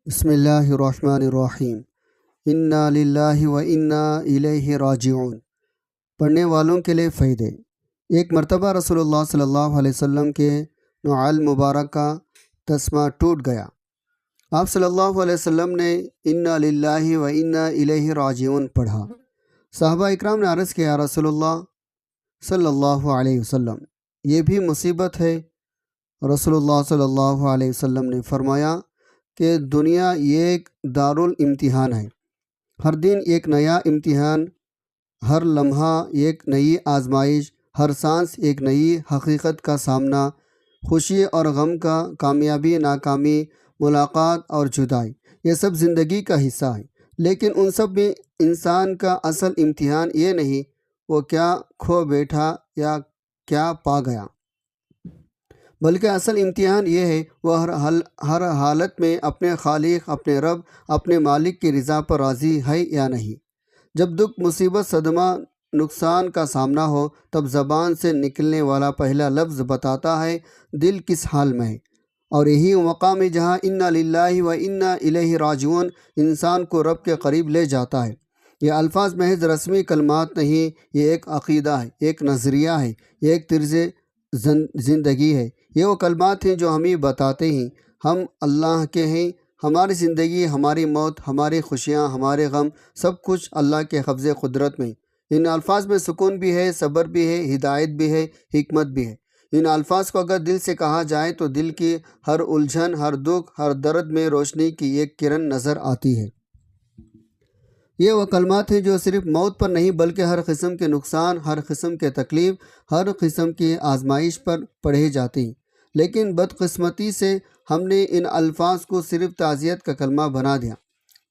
بسم اللہ الرحمن الرحیم انا للہ و انا الیہ راجعون۔ پڑھنے والوں کے لیے فائدے۔ ایک مرتبہ رسول اللہ صلی اللہ علیہ وسلم کے نعال مبارک کا تسمہ ٹوٹ گیا۔ آپ صلی اللہ علیہ وسلم نے انا للہ و انا الیہ راجعون پڑھا۔ صحابہ اکرام نے عرض کیا، یا رسول اللہ صلی اللہ علیہ وسلم، یہ بھی مصیبت ہے؟ رسول اللہ صلی اللہ علیہ وسلم نے فرمایا کہ دنیا ایک دارالامتحان ہے، ہر دن ایک نیا امتحان، ہر لمحہ ایک نئی آزمائش، ہر سانس ایک نئی حقیقت کا سامنا، خوشی اور غم کا، کامیابی ناکامی، ملاقات اور جدائی، یہ سب زندگی کا حصہ ہے۔ لیکن ان سب میں انسان کا اصل امتحان یہ نہیں وہ کیا کھو بیٹھا یا کیا پا گیا، بلکہ اصل امتحان یہ ہے وہ ہر حالت میں اپنے خالق، اپنے رب، اپنے مالک کی رضا پر راضی ہے یا نہیں۔ جب دکھ، مصیبت، صدمہ، نقصان کا سامنا ہو، تب زبان سے نکلنے والا پہلا لفظ بتاتا ہے دل کس حال میں ہے، اور یہی مقام ہے جہاں انا للہ و انا الیہ راجعون انسان کو رب کے قریب لے جاتا ہے۔ یہ الفاظ محض رسمی کلمات نہیں، یہ ایک عقیدہ ہے، ایک نظریہ ہے، یہ ایک طرز زندگی ہے۔ یہ وہ کلمات ہیں جو ہمیں بتاتے ہیں ہم اللہ کے ہیں، ہماری زندگی، ہماری موت، ہماری خوشیاں، ہمارے غم، سب کچھ اللہ کے قبض قدرت میں۔ ان الفاظ میں سکون بھی ہے، صبر بھی ہے، ہدایت بھی ہے، حکمت بھی ہے۔ ان الفاظ کو اگر دل سے کہا جائے تو دل کی ہر الجھن، ہر دکھ، ہر درد میں روشنی کی ایک کرن نظر آتی ہے۔ یہ وہ کلمات ہیں جو صرف موت پر نہیں بلکہ ہر قسم کے نقصان، ہر قسم کے تکلیف، ہر قسم کی آزمائش پر پڑھے جاتے ہیں۔ لیکن بدقسمتی سے ہم نے ان الفاظ کو صرف تعزیت کا کلمہ بنا دیا۔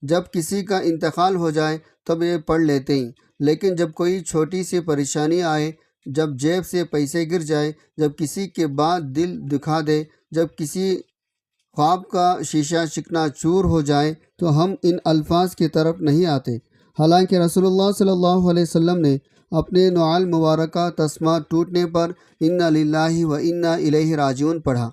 جب کسی کا انتقال ہو جائے تب یہ پڑھ لیتے ہیں، لیکن جب کوئی چھوٹی سی پریشانی آئے، جب جیب سے پیسے گر جائے، جب کسی کے بعد دل دکھا دے، جب کسی خواب کا شیشہ چکنا چور ہو جائے تو ہم ان الفاظ کی طرف نہیں آتے۔ حالانکہ رسول اللہ صلی اللہ علیہ وسلم نے اپنے نعال مبارکہ تسمہ ٹوٹنے پر انا للہ و انا الیہ راجعون پڑھا۔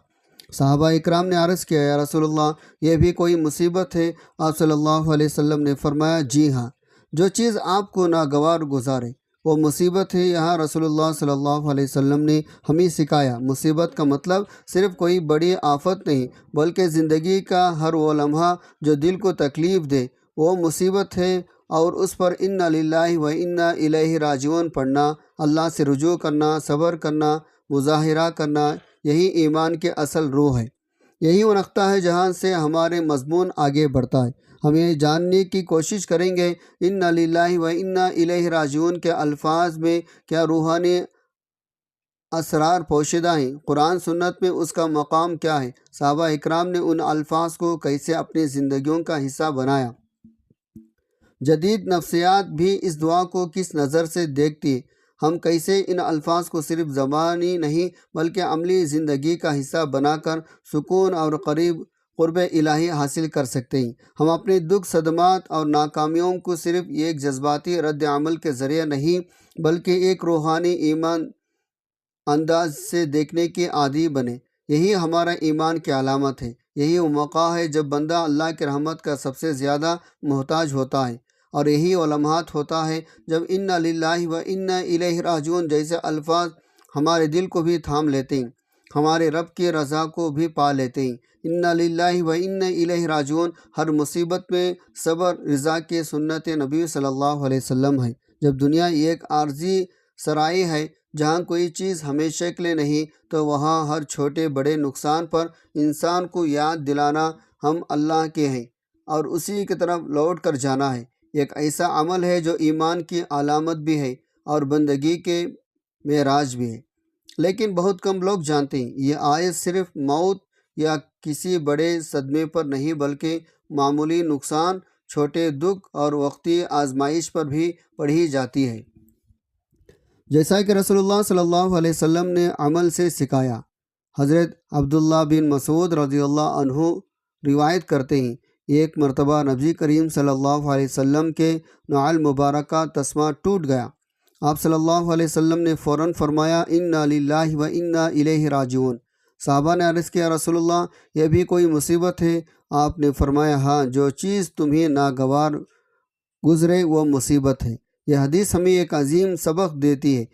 صحابہ اکرام نے عرض کیا، یا رسول اللہ یہ بھی کوئی مصیبت ہے؟ آپ صلی اللہ علیہ وسلم نے فرمایا، جی ہاں، جو چیز آپ کو ناگوار گزارے وہ مصیبت ہے۔ یہاں رسول اللہ صلی اللہ علیہ وسلم نے ہمیں سکھایا مصیبت کا مطلب صرف کوئی بڑی آفت نہیں بلکہ زندگی کا ہر وہ لمحہ جو دل کو تکلیف دے وہ مصیبت ہے، اور اس پر انا للہ و انا الیہ راجعون پڑھنا، اللہ سے رجوع کرنا، صبر کرنا، مظاہرہ کرنا، یہی ایمان کے اصل روح ہے۔ یہی وہ نقطہ ہے جہاں سے ہمارے مضمون آگے بڑھتا ہے۔ ہم یہ جاننے کی کوشش کریں گے انا للہ و انا الیہ راجعون کے الفاظ میں کیا روحانی اسرار پوشیدہ ہیں، قرآن سنت میں اس کا مقام کیا ہے، صحابہ اکرام نے ان الفاظ کو کیسے اپنی زندگیوں کا حصہ بنایا۔ جدید نفسیات بھی اس دعا کو کس نظر سے دیکھتی ہے، ہم کیسے ان الفاظ کو صرف زبانی نہیں بلکہ عملی زندگی کا حصہ بنا کر سکون اور قرب الہی حاصل کر سکتے ہیں۔ ہم اپنے دکھ، صدمات اور ناکامیوں کو صرف ایک جذباتی رد عمل کے ذریعے نہیں بلکہ ایک روحانی ایمان انداز سے دیکھنے کے عادی بنے۔ یہی ہمارا ایمان کی علامت ہے۔ یہی وہ موقع ہے جب بندہ اللہ کی رحمت کا سب سے زیادہ محتاج ہوتا ہے، اور یہی وہ لمحات ہوتا ہے جب انا للہ و انا الیہ راجعون جیسے الفاظ ہمارے دل کو بھی تھام لیتے ہیں، ہمارے رب کی رضا کو بھی پا لیتے ہیں۔ انا للہ و انا الیہ راجعون ہر مصیبت میں صبر، رضا کی سنت نبی صلی اللہ علیہ وسلم ہے۔ جب دنیا ایک عارضی سرائی ہے جہاں کوئی چیز ہمیشہ کے لیے نہیں، تو وہاں ہر چھوٹے بڑے نقصان پر انسان کو یاد دلانا ہم اللہ کے ہیں اور اسی کی طرف لوٹ کر جانا ہے، ایک ایسا عمل ہے جو ایمان کی علامت بھی ہے اور بندگی کے معراج بھی ہے۔ لیکن بہت کم لوگ جانتے ہیں یہ آیت صرف موت یا کسی بڑے صدمے پر نہیں بلکہ معمولی نقصان، چھوٹے دکھ اور وقتی آزمائش پر بھی پڑھی جاتی ہے، جیسا کہ رسول اللہ صلی اللہ علیہ وسلم نے عمل سے سکھایا۔ حضرت عبداللہ بن مسعود رضی اللہ عنہ روایت کرتے ہیں، ایک مرتبہ نبی کریم صلی اللہ علیہ وسلم کے نعال مبارکہ تسمہ ٹوٹ گیا۔ آپ صلی اللہ علیہ وسلم نے فوراً فرمایا، انا للہ و انا الیہ راجعون۔ صحابہ نے عرض کیا رسول اللہ یہ بھی کوئی مصیبت ہے؟ آپ نے فرمایا ہاں، جو چیز تمہیں ناگوار گزرے وہ مصیبت ہے۔ یہ حدیث ہمیں ایک عظیم سبق دیتی ہے۔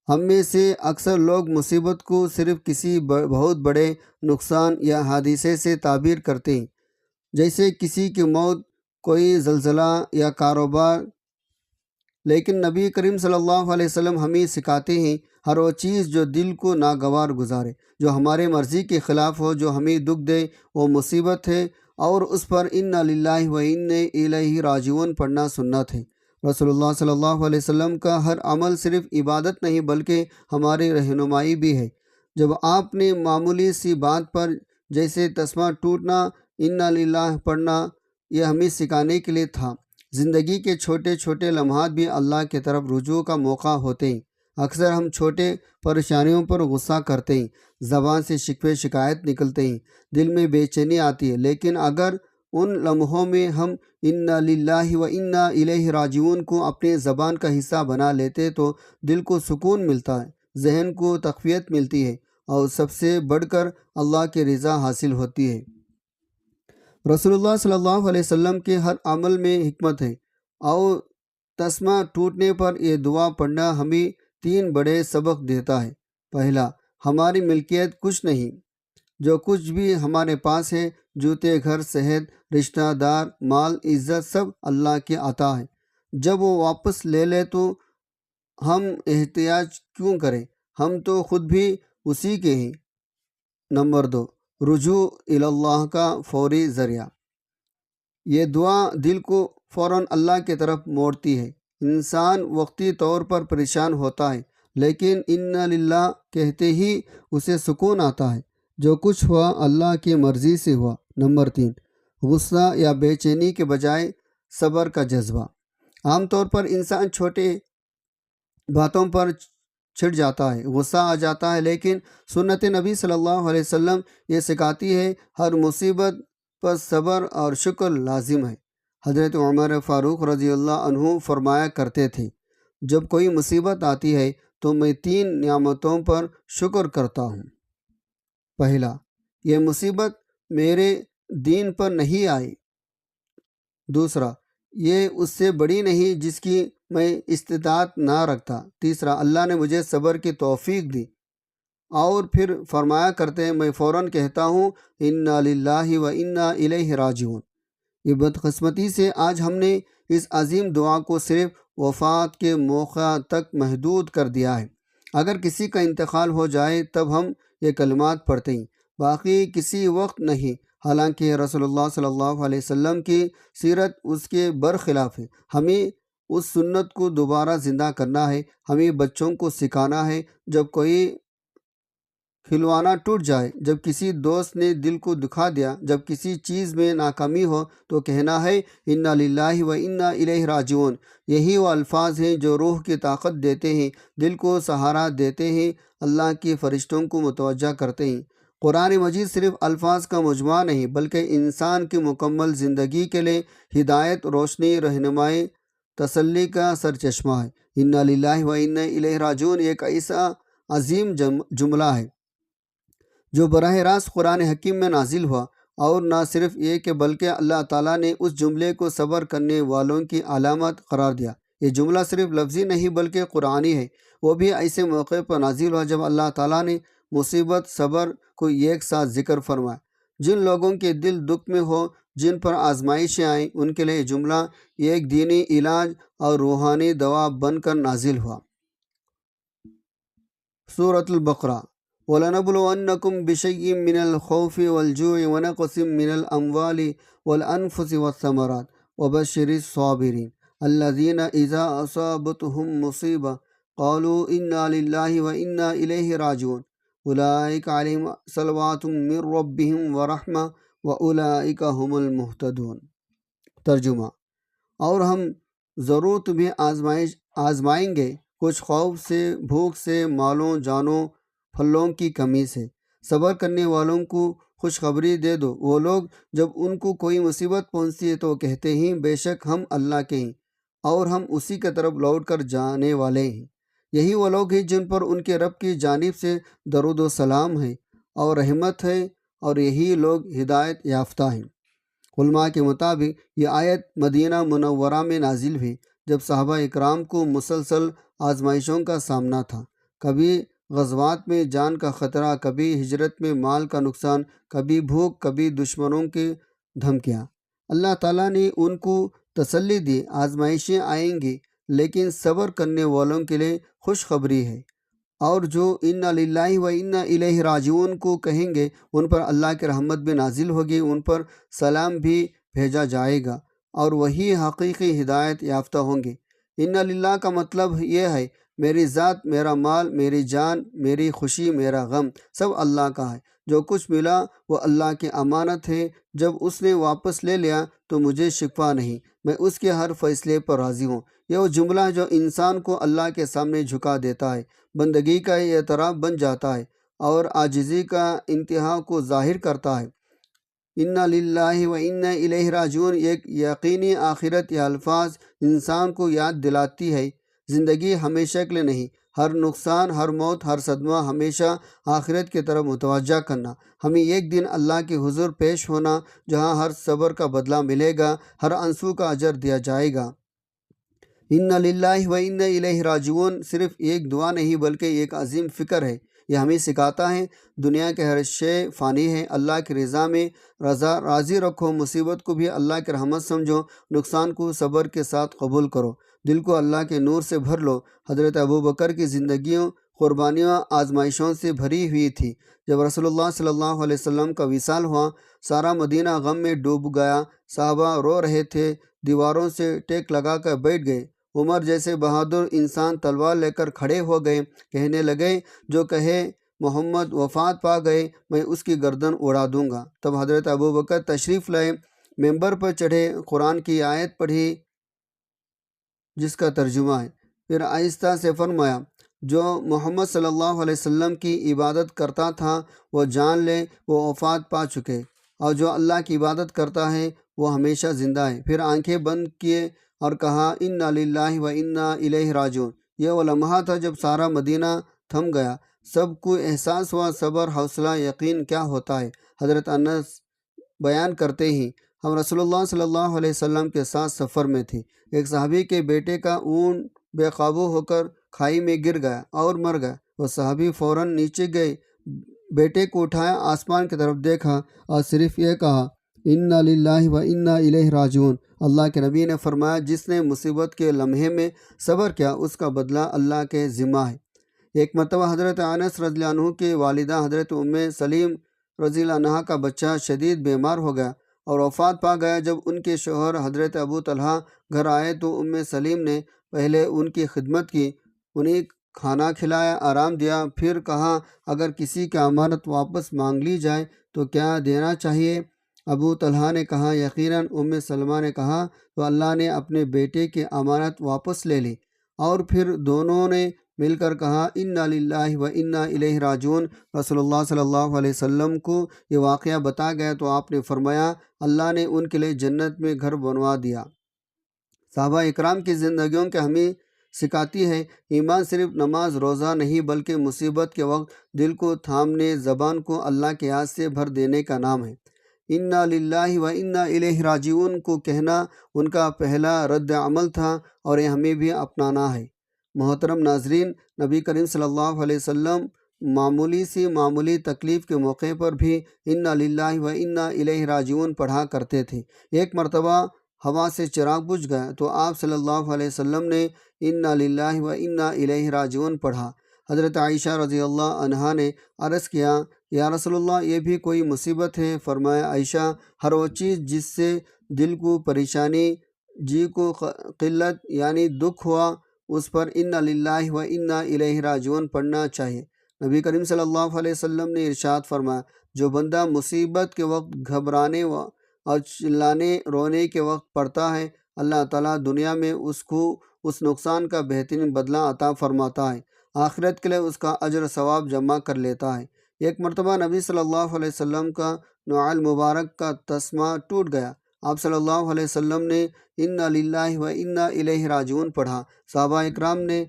ہم میں سے اکثر لوگ مصیبت کو صرف کسی بہت بڑے نقصان یا حادثے سے تعبیر کرتے ہیں، جیسے کسی کی موت، کوئی زلزلہ یا کاروبار، لیکن نبی کریم صلی اللہ علیہ وسلم ہمیں سکھاتے ہیں ہر وہ چیز جو دل کو ناگوار گزارے، جو ہمارے مرضی کے خلاف ہو، جو ہمیں دکھ دے، وہ مصیبت ہے، اور اس پر انا للہ و انا الیہ راجعون پڑھنا سنت ہے۔ رسول اللہ صلی اللہ علیہ وسلم کا ہر عمل صرف عبادت نہیں بلکہ ہماری رہنمائی بھی ہے۔ جب آپ نے معمولی سی بات پر جیسے تسمہ ٹوٹنا انا للہ پڑھنا، یہ ہمیں سکھانے کے لیے تھا۔ زندگی کے چھوٹے چھوٹے لمحات بھی اللہ کی طرف رجوع کا موقع ہوتے ہیں۔ اکثر ہم چھوٹے پریشانیوں پر غصہ کرتے ہیں، زبان سے شکوے شکایت نکلتے ہیں، دل میں بے چینی آتی ہے، لیکن اگر ان لمحوں میں ہم انا للہ و انا الیہ راجعون کو اپنے زبان کا حصہ بنا لیتے تو دل کو سکون ملتا ہے، ذہن کو تقویت ملتی ہے، اور سب سے بڑھ کر اللہ کی رضا حاصل ہوتی ہے۔ رسول اللہ صلی اللہ علیہ وسلم کے ہر عمل میں حکمت ہے، اور تسمہ ٹوٹنے پر یہ دعا پڑھنا ہمیں 3 بڑے سبق دیتا ہے۔ پہلا، ہماری ملکیت کچھ نہیں، جو کچھ بھی ہمارے پاس ہے، جوتے، گھر، صحت، رشتہ دار، مال، عزت، سب اللہ کی عطا ہے۔ جب وہ واپس لے لے تو ہم احتجاج کیوں کریں؟ ہم تو خود بھی اسی کے ہیں۔ نمبر 2، رجوع اللہ کا فوری ذریعہ۔ یہ دعا دل کو فوراً اللہ کی طرف موڑتی ہے۔ انسان وقتی طور پر پریشان ہوتا ہے، لیکن انا للہ کہتے ہی اسے سکون آتا ہے۔ جو کچھ ہوا اللہ کی مرضی سے ہوا۔ نمبر 3، غصہ یا بے چینی کے بجائے صبر کا جذبہ۔ عام طور پر انسان چھوٹے باتوں پر چھڑ جاتا ہے، غصہ آ جاتا ہے، لیکن سنت نبی صلی اللہ علیہ وسلم یہ سکھاتی ہے ہر مصیبت پر صبر اور شکر لازم ہے۔ حضرت عمر فاروق رضی اللہ عنہ فرمایا کرتے تھے، جب کوئی مصیبت آتی ہے تو میں 3 نعمتوں پر شکر کرتا ہوں۔ پہلا، یہ مصیبت میرے دین پر نہیں آئی۔ دوسرا، یہ اس سے بڑی نہیں جس کی میں استطاعت نہ رکھتا۔ تیسرا، اللہ نے مجھے صبر کی توفیق دی۔ اور پھر فرمایا کرتے ہیں، میں فوراً کہتا ہوں انا للہ و انا الیہ راجعون۔ یہ بدقسمتی سے آج ہم نے اس عظیم دعا کو صرف وفات کے موقع تک محدود کر دیا ہے۔ اگر کسی کا انتقال ہو جائے تب ہم یہ کلمات پڑھتے ہیں، باقی کسی وقت نہیں۔ حالانکہ رسول اللہ صلی اللہ علیہ وسلم کی سیرت اس کے برخلاف ہے۔ ہمیں اس سنت کو دوبارہ زندہ کرنا ہے۔ ہمیں بچوں کو سکھانا ہے، جب کوئی کھلوانا ٹوٹ جائے، جب کسی دوست نے دل کو دکھا دیا، جب کسی چیز میں ناکامی ہو، تو کہنا ہے انا للہ و انا الیہ راجعون۔ یہی وہ الفاظ ہیں جو روح کی طاقت دیتے ہیں، دل کو سہارا دیتے ہیں، اللہ کے فرشتوں کو متوجہ کرتے ہیں۔ قرآن مجید صرف الفاظ کا مجموعہ نہیں بلکہ انسان کی مکمل زندگی کے لیے ہدایت، روشنی، رہنمائی، تسلی کا سرچشمہ ہے۔ انا للہ و انا الیہ راجعون ایک ایسا عظیم جملہ ہے جو براہ راست قرآن حکیم میں نازل ہوا، اور نہ صرف یہ کہ بلکہ اللہ تعالیٰ نے اس جملے کو صبر کرنے والوں کی علامت قرار دیا۔ یہ جملہ صرف لفظی نہیں بلکہ قرآنی ہے، وہ بھی ایسے موقع پر نازل ہوا جب اللہ تعالیٰ نے مصیبت، صبر کو ایک ساتھ ذکر فرمایا۔ جن لوگوں کے دل دکھ میں ہو، جن پر آزمائشیں آئیں، ان کے لیے یہ جملہ ایک دینی علاج اور روحانی دوا بن کر نازل ہوا۔ سورۃ البقرہ۔ وَلَنَبْلُوَنَّكُمْ بِشَيْءٍ مِّنَ الْخَوْفِ وَالْجُوعِ وَنَقْصٍ مِّنَ الْأَمْوَالِ وَالْأَنفُسِ وَالثَّمَرَاتِ وَبَشِّرِ الصَّابِرِينَ الَّذِينَ إِذَا أَصَابَتْهُمْ مُصِيبَةٌ قَالُوا إِنَّا لِلَّهِ وَإِنَّا إِلَيْهِ راجعون أُولَٰئِكَ عَلَيْهِمْ صَلَوَاتٌ مِّن رَّبِّهِمْ وَرَحْمَةٌ وَأُولَٰئِكَ هُمُ المهتدون۔ ترجمہ، اور ہم ضرور تمہیں آزمائیں گے، کچھ خوف سے، بھوک سے، مالوں جانوں، پھلوں کی کمی سے۔ صبر کرنے والوں کو خوشخبری دے دو۔ وہ لوگ جب ان کو کوئی مصیبت پہنچتی ہے تو کہتے ہیں بے شک ہم اللہ کے ہیں اور ہم اسی کی طرف لوٹ کر جانے والے ہیں۔ یہی وہ لوگ ہیں جن پر ان کے رب کی جانب سے درود و سلام ہے، اور رحمت ہے، اور یہی لوگ ہدایت یافتہ ہیں۔ علماء کے مطابق یہ آیت مدینہ منورہ میں نازل ہوئی جب صحابہ اکرام کو مسلسل آزمائشوں کا سامنا تھا، کبھی غزوات میں جان کا خطرہ، کبھی ہجرت میں مال کا نقصان، کبھی بھوک، کبھی دشمنوں کی دھمکیاں۔ اللہ تعالیٰ نے ان کو تسلی دی، آزمائشیں آئیں گی لیکن صبر کرنے والوں کے لیے خوشخبری ہے، اور جو انا للہ و انا الیہ راجعون کو کہیں گے ان پر اللہ کی رحمت بھی نازل ہوگی، ان پر سلام بھی بھیجا جائے گا، اور وہی حقیقی ہدایت یافتہ ہوں گے۔ انا للہ کا مطلب یہ ہے میری ذات، میرا مال، میری جان، میری خوشی، میرا غم سب اللہ کا ہے۔ جو کچھ ملا وہ اللہ کی امانت ہے، جب اس نے واپس لے لیا تو مجھے شکوہ نہیں، میں اس کے ہر فیصلے پر راضی ہوں۔ یہ وہ جملہ ہے جو انسان کو اللہ کے سامنے جھکا دیتا ہے، بندگی کا اعتراف بن جاتا ہے، اور عاجزی کا انتہا کو ظاہر کرتا ہے۔ انا للہ و انا الیہ راجعون ایک یقینی آخرت، یہ الفاظ انسان کو یاد دلاتی ہے زندگی ہمیشہ کے لیے نہیں، ہر نقصان، ہر موت، ہر صدمہ ہمیشہ آخرت کی طرف متوجہ کرنا۔ ہمیں ایک دن اللہ کے حضور پیش ہونا، جہاں ہر صبر کا بدلہ ملے گا، ہر آنسو کا اجر دیا جائے گا۔ انا للہ و انا الیہ راجعون صرف ایک دعا نہیں بلکہ ایک عظیم فکر ہے۔ یہ ہمیں سکھاتا ہے دنیا کے ہر شے فانی ہے، اللہ کی رضا میں راضی رکھو، مصیبت کو بھی اللہ کی رحمت سمجھو، نقصان کو صبر کے ساتھ قبول کرو، دل کو اللہ کے نور سے بھر لو۔ حضرت ابوبکر کی زندگیوں، قربانیاں آزمائشوں سے بھری ہوئی تھی۔ جب رسول اللہ صلی اللہ علیہ وسلم کا وصال ہوا، سارا مدینہ غم میں ڈوب گیا، صحابہ رو رہے تھے، دیواروں سے ٹیک لگا کر بیٹھ گئے۔ عمر جیسے بہادر انسان تلوار لے کر کھڑے ہو گئے، کہنے لگے جو کہے محمد وفات پا گئے میں اس کی گردن اڑا دوں گا۔ تب حضرت ابوبکر تشریف لائے، ممبر پر چڑھے، قرآن کی آیت پڑھی جس کا ترجمہ ہے، پھر آہستہ سے فرمایا جو محمد صلی اللہ علیہ وسلم کی عبادت کرتا تھا وہ جان لے وہ وفات پا چکے، اور جو اللہ کی عبادت کرتا ہے وہ ہمیشہ زندہ ہے۔ پھر آنکھیں بند کیے اور کہا انا للہ و انا الیہ راجعون۔ یہ وہ لمحہ تھا جب سارا مدینہ تھم گیا، سب کو احساس ہوا صبر، حوصلہ، یقین کیا ہوتا ہے۔ حضرت انس بیان کرتے ہیں ہم رسول اللہ صلی اللہ علیہ وسلم کے ساتھ سفر میں تھے، ایک صحابی کے بیٹے کا اونٹ بے قابو ہو کر کھائی میں گر گیا اور مر گیا۔ وہ صحابی فوراً نیچے گئے، بیٹے کو اٹھایا، آسمان کی طرف دیکھا اور صرف یہ کہا انا للہ و انا الیہ راجعون۔ اللہ کے نبی نے فرمایا جس نے مصیبت کے لمحے میں صبر کیا اس کا بدلہ اللہ کے ذمہ ہے۔ ایک مرتبہ حضرت انس رضی اللہ عنہ کی والدہ حضرت ام سلیم رضی اللہ عنہ کا بچہ شدید بیمار ہو گیا اور وفات پا گیا۔ جب ان کے شوہر حضرت ابو طلحہ گھر آئے تو ام سلیم نے پہلے ان کی خدمت کی، انہیں کھانا کھلایا، آرام دیا، پھر کہا اگر کسی کی امانت واپس مانگ لی جائے تو کیا دینا چاہیے؟ ابو طلحہ نے کہا یقیناً۔ ام سلمہ نے کہا تو اللہ نے اپنے بیٹے کی امانت واپس لے لی، اور پھر دونوں نے مل کر کہا انا للہ و انا الیہ راجعون۔ رسول اللہ صلی اللہ علیہ وسلم کو یہ واقعہ بتا گیا تو آپ نے فرمایا اللہ نے ان کے لیے جنت میں گھر بنوا دیا۔ صحابہ اکرام کی زندگیوں کے ہمیں سکھاتی ہے ایمان صرف نماز روزہ نہیں بلکہ مصیبت کے وقت دل کو تھامنے، زبان کو اللہ کی یاد سے بھر دینے کا نام ہے۔ انا للہ و انا الیہ راجعون کو کہنا ان کا پہلا رد عمل تھا، اور یہ ہمیں بھی اپنانا ہے۔ محترم ناظرین، نبی کریم صلی اللہ علیہ وسلم معمولی سی معمولی تکلیف کے موقع پر بھی انا للہ و انا الیہ راجعون پڑھا کرتے تھے۔ ایک مرتبہ ہوا سے چراغ بجھ گیا تو آپ صلی اللہ علیہ وسلم نے انا للہ و انا الیہ راجعون پڑھا۔ حضرت عائشہ رضی اللہ عنہا نے عرض کیا یا رسول اللہ یہ بھی کوئی مصیبت ہے؟ فرمایا عائشہ ہر وہ چیز جس سے دل کو پریشانی، جی کو قلت یعنی دکھ ہوا اس پر انا للہ و انا الیہ راجعون پڑھنا چاہیے۔ نبی کریم صلی اللہ علیہ وسلم نے ارشاد فرمایا جو بندہ مصیبت کے وقت گھبرانے اور چلانے رونے کے وقت پڑھتا ہے اللہ تعالیٰ دنیا میں اس کو اس نقصان کا بہترین بدلہ عطا فرماتا ہے، آخرت کے لیے اس کا اجر ثواب جمع کر لیتا ہے۔ ایک مرتبہ نبی صلی اللہ علیہ وسلم کا نعال مبارک کا تسمہ ٹوٹ گیا، آپ صلی اللہ علیہ وسلم نے انا للہ و انا الیہ راجعون پڑھا۔ صحابہ اکرام نے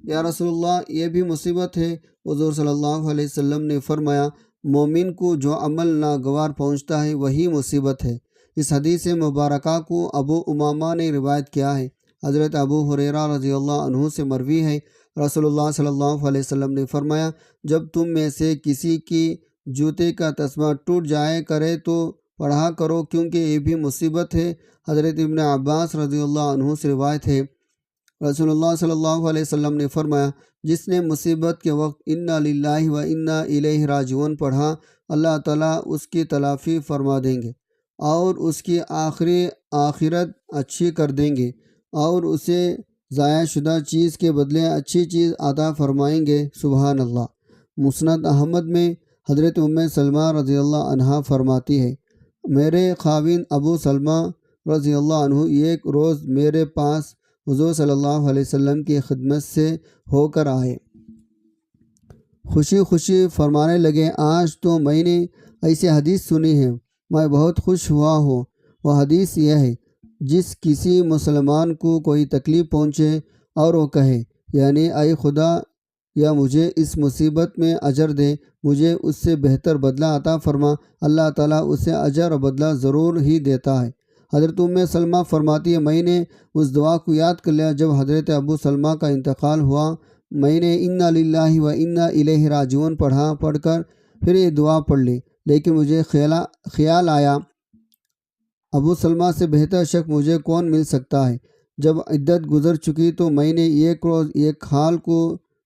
یا رسول اللہ یہ بھی مصیبت ہے؟ حضور صلی اللہ علیہ وسلم نے فرمایا مومن کو جو عمل ناگوار پہنچتا ہے وہی مصیبت ہے۔ اس حدیث مبارکہ کو ابو امامہ نے روایت کیا ہے۔ حضرت ابو ہریرہ رضی اللہ عنہ سے مروی ہے، رسول اللہ صلی اللہ علیہ وسلم نے فرمایا جب تم میں سے کسی کی جوتے کا تسمہ ٹوٹ جائے کرے تو پڑھا کرو کیونکہ یہ بھی مصیبت ہے۔ حضرت ابن عباس رضی اللہ عنہ سے روایت ہے، رسول اللہ صلی اللہ علیہ وسلم نے فرمایا جس نے مصیبت کے وقت انا للہ و انا الیہ راجعون پڑھا اللہ تعالیٰ اس کی تلافی فرما دیں گے اور اس کی آخرت اچھی کر دیں گے اور اسے ضائع شدہ چیز کے بدلے اچھی چیز عطا فرمائیں گے۔ سبحان اللہ۔ مسند احمد میں حضرت ام سلمہ رضی اللہ عنہا فرماتی ہے میرے خاوند ابو سلمہ رضی اللہ عنہ ایک روز میرے پاس حضور صلی اللہ علیہ وسلم کی خدمت سے ہو کر آئے، خوشی خوشی فرمانے لگے آج تو میں نے ایسی حدیث سنی ہے، میں بہت خوش ہوا ہوں۔ وہ حدیث یہ ہے جس کسی مسلمان کو کوئی تکلیف پہنچے اور وہ کہے یعنی اے خدا یا مجھے اس مصیبت میں اجر دے، مجھے اس سے بہتر بدلہ عطا فرما، اللہ تعالیٰ اسے اجر و بدلہ ضرور ہی دیتا ہے۔ حضرت ام سلمہ فرماتی ہے میں نے اس دعا کو یاد کر لیا جب حضرت ابو سلمہ کا انتقال ہوا، میں نے انا للہ و انا الیہ راجعون پڑھ کر پھر یہ دعا پڑھ لی، لیکن مجھے خیال آیا ابو سلمہ سے بہتر شخص مجھے کون مل سکتا ہے۔ جب عدت گزر چکی تو میں نے ایک روز ایک کھال کو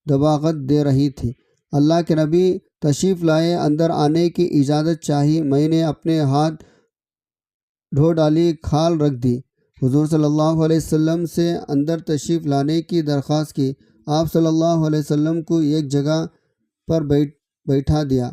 دباغت دے رہی تھی، اللہ کے نبی تشریف لائے، اندر آنے کی اجازت چاہی، میں نے اپنے ہاتھ دھو ڈالی، کھال رکھ دی، حضور صلی اللہ علیہ وسلم سے اندر تشریف لانے کی درخواست کی، آپ صلی اللہ علیہ وسلم کو ایک جگہ پر بیٹھا دیا۔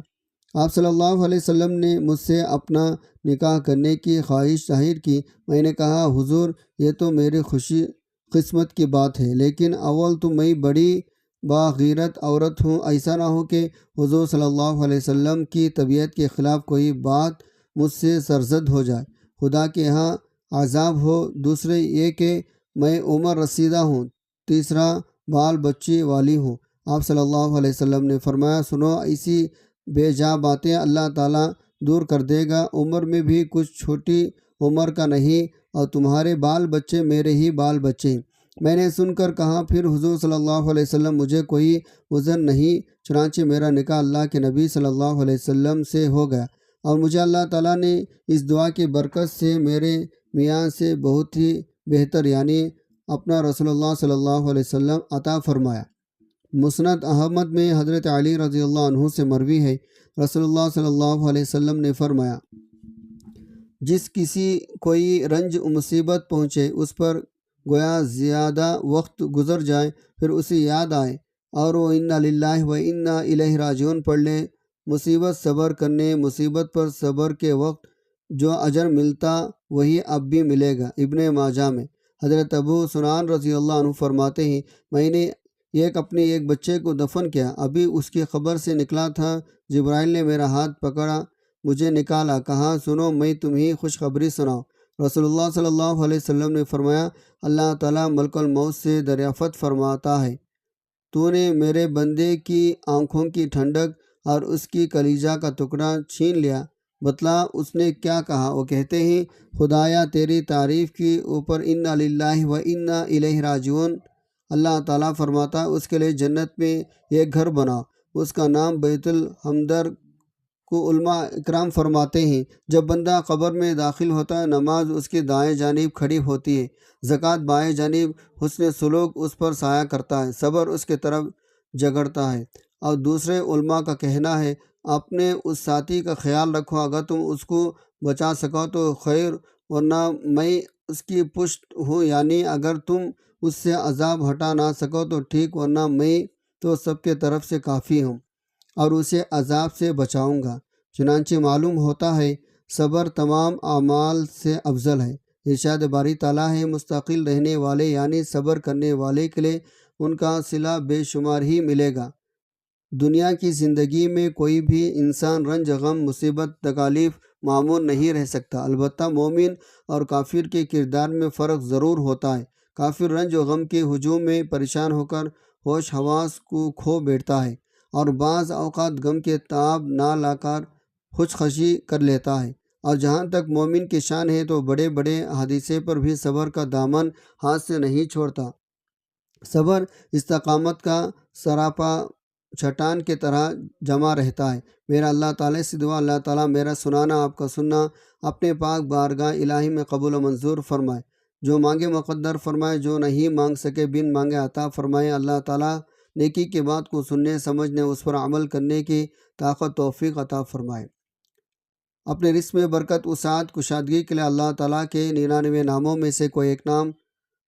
آپ صلی اللہ علیہ وسلم نے مجھ سے اپنا نکاح کرنے کی خواہش ظاہر کی، میں نے کہا حضور یہ تو میری خوشی قسمت کی بات ہے، لیکن اول تو میں بڑی باغیرت عورت ہوں، ایسا نہ ہو کہ حضور صلی اللہ علیہ وسلم کی طبیعت کے خلاف کوئی بات مجھ سے سرزد ہو جائے، خدا کے ہاں عذاب ہو، دوسرے یہ کہ میں عمر رسیدہ ہوں، تیسرا بال بچی والی ہوں۔ آپ صلی اللہ علیہ وسلم نے فرمایا سنو ایسی بے جا باتیں اللہ تعالیٰ دور کر دے گا، عمر میں بھی کچھ چھوٹی عمر کا نہیں اور تمہارے بال بچے میرے ہی بال بچے۔ میں نے سن کر کہا پھر حضور صلی اللہ علیہ وسلم مجھے کوئی عذر نہیں، چنانچہ میرا نکاح اللہ کے نبی صلی اللہ علیہ وسلم سے ہو گیا اور مجھے اللہ تعالیٰ نے اس دعا کی برکت سے میرے میاں سے بہت ہی بہتر یعنی اپنا رسول اللہ صلی اللہ علیہ وسلم عطا فرمایا۔ مسند احمد میں حضرت علی رضی اللہ عنہ سے مروی ہے، رسول اللہ صلی اللہ علیہ وسلم نے فرمایا جس کسی کوئی رنج و مصیبت پہنچے اس پر گویا زیادہ وقت گزر جائے پھر اسے یاد آئے اور وہ انا للہ و انا الیہ راجعون پڑھ لے، مصیبت صبر کرنے مصیبت پر صبر کے وقت جو اجر ملتا وہی اب بھی ملے گا۔ ابن ماجہ میں حضرت ابو سنان رضی اللہ عنہ فرماتے ہیں میں نے اپنے ایک بچے کو دفن کیا، ابھی اس کی قبر سے نکلا تھا، جبرائیل نے میرا ہاتھ پکڑا، مجھے نکالا، کہا سنو میں تمہیں خوشخبری سناؤں۔ رسول اللہ صلی اللہ علیہ وسلم نے فرمایا اللہ تعالیٰ ملک الموت سے دریافت فرماتا ہے تو نے میرے بندے کی آنکھوں کی ٹھنڈک اور اس کی کلیجہ کا ٹکڑا چھین لیا، بتلا اس نے کیا کہا؟ وہ کہتے ہیں خدایا تیری تعریف کی اوپر انا للہ و انا الیہ راجعون۔ اللہ تعالیٰ فرماتا اس کے لیے جنت میں ایک گھر بنا، اس کا نام بیت الحمدر کو علماء اکرام فرماتے ہیں جب بندہ قبر میں داخل ہوتا ہے نماز اس کی دائیں جانب کھڑی ہوتی ہے، زکوٰۃ بائیں جانب، حسن سلوک اس پر سایہ کرتا ہے، صبر اس کی طرف جگڑتا ہے۔ اور دوسرے علماء کا کہنا ہے اپنے اس ساتھی کا خیال رکھو، اگر تم اس کو بچا سکو تو خیر ورنہ میں اس کی پشت ہوں، یعنی اگر تم اس سے عذاب ہٹا نہ سکو تو ٹھیک ورنہ میں تو سب کے طرف سے کافی ہوں اور اسے عذاب سے بچاؤں گا۔ چنانچہ معلوم ہوتا ہے صبر تمام اعمال سے افضل ہے۔ ارشاد باری تعالیٰ ہے مستقل رہنے والے یعنی صبر کرنے والے کے لیے ان کا صلہ بے شمار ہی ملے گا۔ دنیا کی زندگی میں کوئی بھی انسان رنج غم مصیبت تکالیف معمور نہیں رہ سکتا، البتہ مومن اور کافر کے کردار میں فرق ضرور ہوتا ہے۔ کافر رنج و غم کے ہجوم میں پریشان ہو کر ہوش حواس کو کھو بیٹھتا ہے اور بعض اوقات غم کے تاب نہ لا کر خودکشی کر لیتا ہے۔ اور جہاں تک مومن کی شان ہے تو بڑے بڑے حادثے پر بھی صبر کا دامن ہاتھ سے نہیں چھوڑتا۔ صبر استقامت کا سراپا چٹان کی طرح جمع رہتا ہے۔ میرا اللہ تعالیٰ سے دعا، اللہ تعالیٰ میرا سنانا، آپ کا سننا اپنے پاک بارگاہ الہی میں قبول و منظور فرمائے۔ جو مانگے مقدر فرمائے، جو نہیں مانگ سکے بن مانگے عطا فرمائے۔ اللہ تعالیٰ نیکی کی بات کو سننے سمجھنے اس پر عمل کرنے کی طاقت توفیق عطا فرمائے۔ اپنے رزق میں برکت، وسعت، کشادگی کے لیے اللہ تعالیٰ کے 99 ناموں میں سے کوئی ایک نام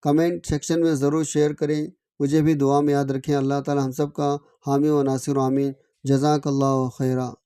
کمنٹ سیکشن میں ضرور شیئر کریں۔ مجھے بھی دعا میں یاد رکھیں۔ اللہ تعالیٰ ہم سب کا حامی و ناصر، آمین۔ جزاک اللہ خیرہ۔